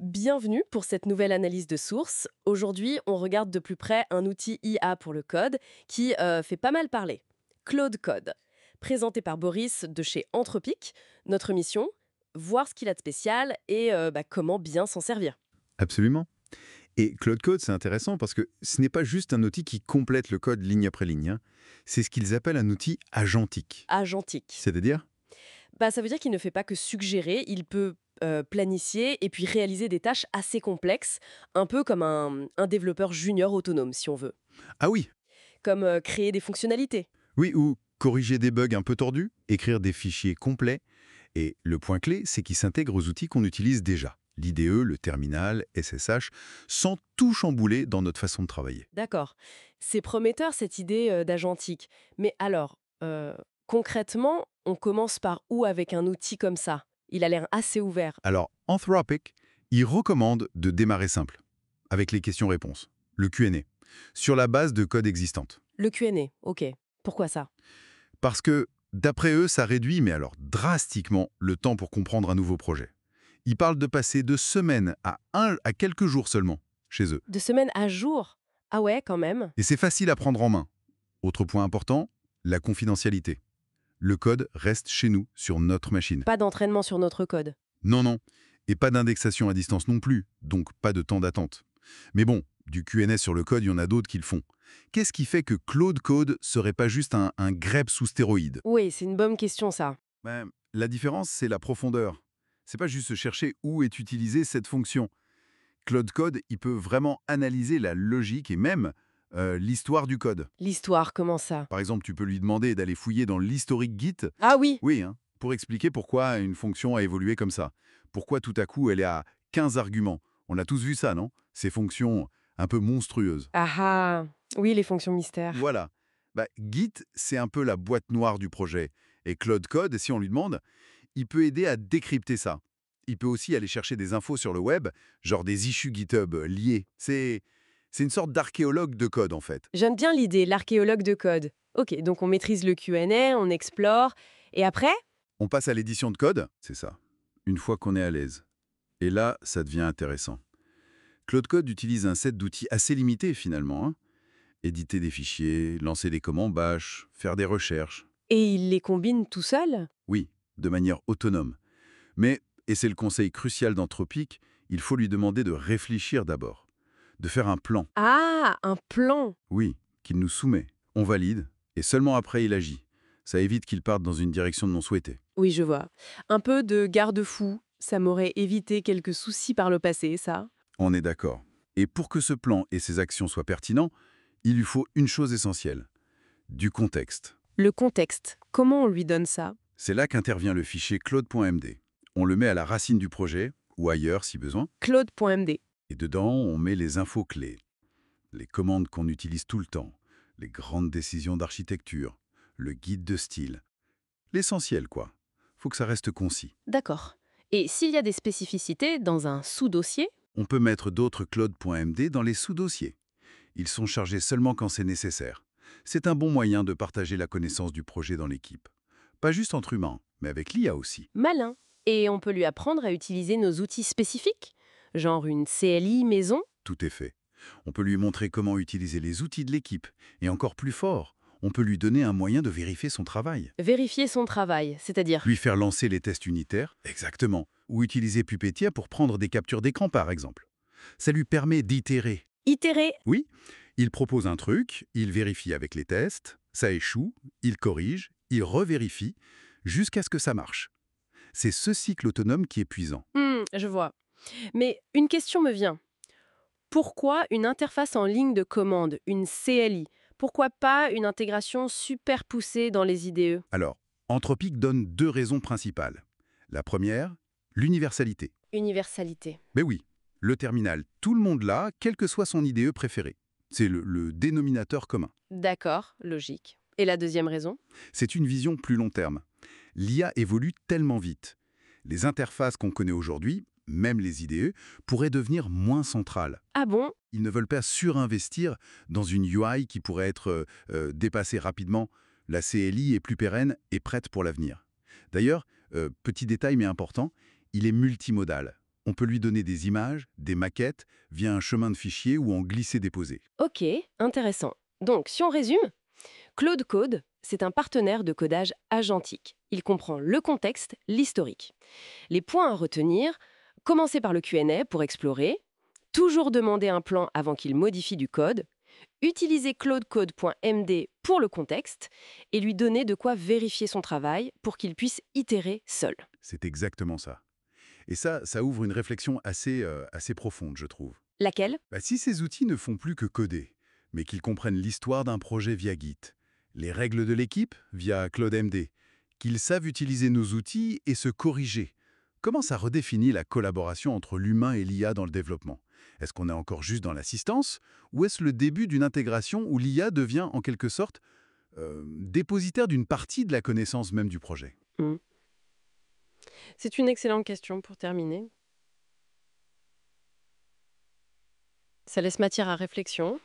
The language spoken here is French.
Bienvenue pour cette nouvelle analyse de source. Aujourd'hui, on regarde de plus près un outil IA pour le code qui fait pas mal parler. Claude Code. Présenté par Boris de chez Anthropic, notre mission, voir ce qu'il a de spécial et comment bien s'en servir. Absolument. Et Claude Code, c'est intéressant parce que ce n'est pas juste un outil qui complète le code ligne après ligne, hein. C'est ce qu'ils appellent un outil agentique. Agentique. C'est-à-dire? Ça veut dire qu'il ne fait pas que suggérer, il peut planifier et puis réaliser des tâches assez complexes, un peu comme un développeur junior autonome, si on veut. Ah oui, Comme créer des fonctionnalités. oui, ou corriger des bugs un peu tordus, écrire des fichiers complets. Et le point clé, c'est qu'il s'intègre aux outils qu'on utilise déjà. L'IDE, le terminal, SSH, sans tout chambouler dans notre façon de travailler. D'accord. C'est prometteur cette idée d'agentique. Mais alors, concrètement, on commence par où avec un outil comme ça? Il a l'air assez ouvert. Alors, Anthropic, il recommande de démarrer simple, avec les questions-réponses, le Q&A, sur la base de code existantes. Le Q&A, ok. Pourquoi ça? Parce que, d'après eux, ça réduit, mais alors drastiquement, le temps pour comprendre un nouveau projet. Ils parlent de passer de semaines à quelques jours seulement, chez eux. De semaine à jour? Ah ouais, quand même. Et c'est facile à prendre en main. Autre point important, la confidentialité. Le code reste chez nous, sur notre machine. Pas d'entraînement sur notre code. Non, non. Et pas d'indexation à distance non plus, donc pas de temps d'attente. Mais bon, du Q&A sur le code, il y en a d'autres qui le font. Qu'est-ce qui fait que Claude Code serait pas juste un grep sous stéroïdes? Oui, c'est une bonne question ça. La différence, c'est la profondeur. C'est pas juste chercher où est utilisée cette fonction. Claude Code, il peut vraiment analyser la logique et même l'histoire du code. L'histoire, comment ça? Par exemple, tu peux lui demander d'aller fouiller dans l'historique Git, Ah oui. oui, hein, pour expliquer pourquoi une fonction a évolué comme ça. Pourquoi tout à coup elle est à 15 arguments. On a tous vu ça, non? Ces fonctions un peu monstrueuses. Ah ah. Oui, les fonctions mystères. Voilà. Git, c'est un peu la boîte noire du projet. Et Claude Code, si on lui demande, il peut aider à décrypter ça. Il peut aussi aller chercher des infos sur le web, genre des issues GitHub liées. C'est une sorte d'archéologue de code, en fait. J'aime bien l'idée, l'archéologue de code. Ok, donc on maîtrise le Q&A, on explore. Et après? On passe à l'édition de code, c'est ça. Une fois qu'on est à l'aise. Et là, ça devient intéressant. Claude Code utilise un set d'outils assez limité, finalement, hein. Éditer des fichiers, lancer des commandes bash, faire des recherches. Et il les combine tout seul? Oui, de manière autonome. Mais, et c'est le conseil crucial d'Anthropic, il faut lui demander de réfléchir d'abord, de faire un plan, Ah, un plan. oui, qu'il nous soumet. On valide, et seulement après il agit. Ça évite qu'il parte dans une direction non souhaitée. Oui, je vois. Un peu de garde-fou. Ça m'aurait évité quelques soucis par le passé, ça. On est d'accord. Et pour que ce plan et ses actions soient pertinents, il lui faut une chose essentielle, du contexte. Le contexte. Comment on lui donne ça? C'est là qu'intervient le fichier claude.md. On le met à la racine du projet, ou ailleurs si besoin, Claude.md. et dedans on met les infos clés, les commandes qu'on utilise tout le temps, les grandes décisions d'architecture, le guide de style. L'essentiel, quoi. Faut que ça reste concis. D'accord. Et s'il y a des spécificités dans un sous-dossier? On peut mettre d'autres claude.md dans les sous-dossiers. Ils sont chargés seulement quand c'est nécessaire. C'est un bon moyen de partager la connaissance du projet dans l'équipe. Pas juste entre humains, mais avec l'IA aussi. Malin. Et on peut lui apprendre à utiliser nos outils spécifiques? Genre une CLI maison? Tout est fait. On peut lui montrer comment utiliser les outils de l'équipe. Et encore plus fort, on peut lui donner un moyen de vérifier son travail. Vérifier son travail, c'est-à-dire? Lui faire lancer les tests unitaires, exactement, ou utiliser Puppetier pour prendre des captures d'écran par exemple. Ça lui permet d'itérer. Itérer. Oui, il propose un truc, il vérifie avec les tests, ça échoue, il corrige, il revérifie, jusqu'à ce que ça marche. C'est ce cycle autonome qui est puissant. Je vois. Mais une question me vient. Pourquoi une interface en ligne de commande, une CLI? Pourquoi pas une intégration super poussée dans les IDE? Alors, Anthropic donne deux raisons principales. La première, l'universalité. Universalité. Mais oui, le terminal, tout le monde l'a, quel que soit son IDE préféré. C'est le dénominateur commun. D'accord, logique. Et la deuxième raison? C'est une vision plus long terme. L'IA évolue tellement vite. Les interfaces qu'on connaît aujourd'hui, même les IDE, pourraient devenir moins centrales. Ah bon? Ils ne veulent pas surinvestir dans une UI qui pourrait être dépassée rapidement. La CLI est plus pérenne et prête pour l'avenir. D'ailleurs, petit détail mais important, il est multimodal. On peut lui donner des images, des maquettes, via un chemin de fichier ou en glisser-déposer. Ok, intéressant. Donc, si on résume, Claude Code, c'est un partenaire de codage agentique. Il comprend le contexte, l'historique. Les points à retenir, commencer par le Q&A pour explorer, toujours demander un plan avant qu'il modifie du code, utiliser claudecode.md pour le contexte et lui donner de quoi vérifier son travail pour qu'il puisse itérer seul. C'est exactement ça. Et ça ouvre une réflexion assez profonde, je trouve. Laquelle? Si ces outils ne font plus que coder, mais qu'ils comprennent l'histoire d'un projet via Git, les règles de l'équipe via CloudMD, qu'ils savent utiliser nos outils et se corriger, comment ça redéfinit la collaboration entre l'humain et l'IA dans le développement? Est-ce qu'on est encore juste dans l'assistance, ou est-ce le début d'une intégration où l'IA devient en quelque sorte dépositaire d'une partie de la connaissance même du projet? Hmm. C'est une excellente question pour terminer. Ça laisse matière à réflexion.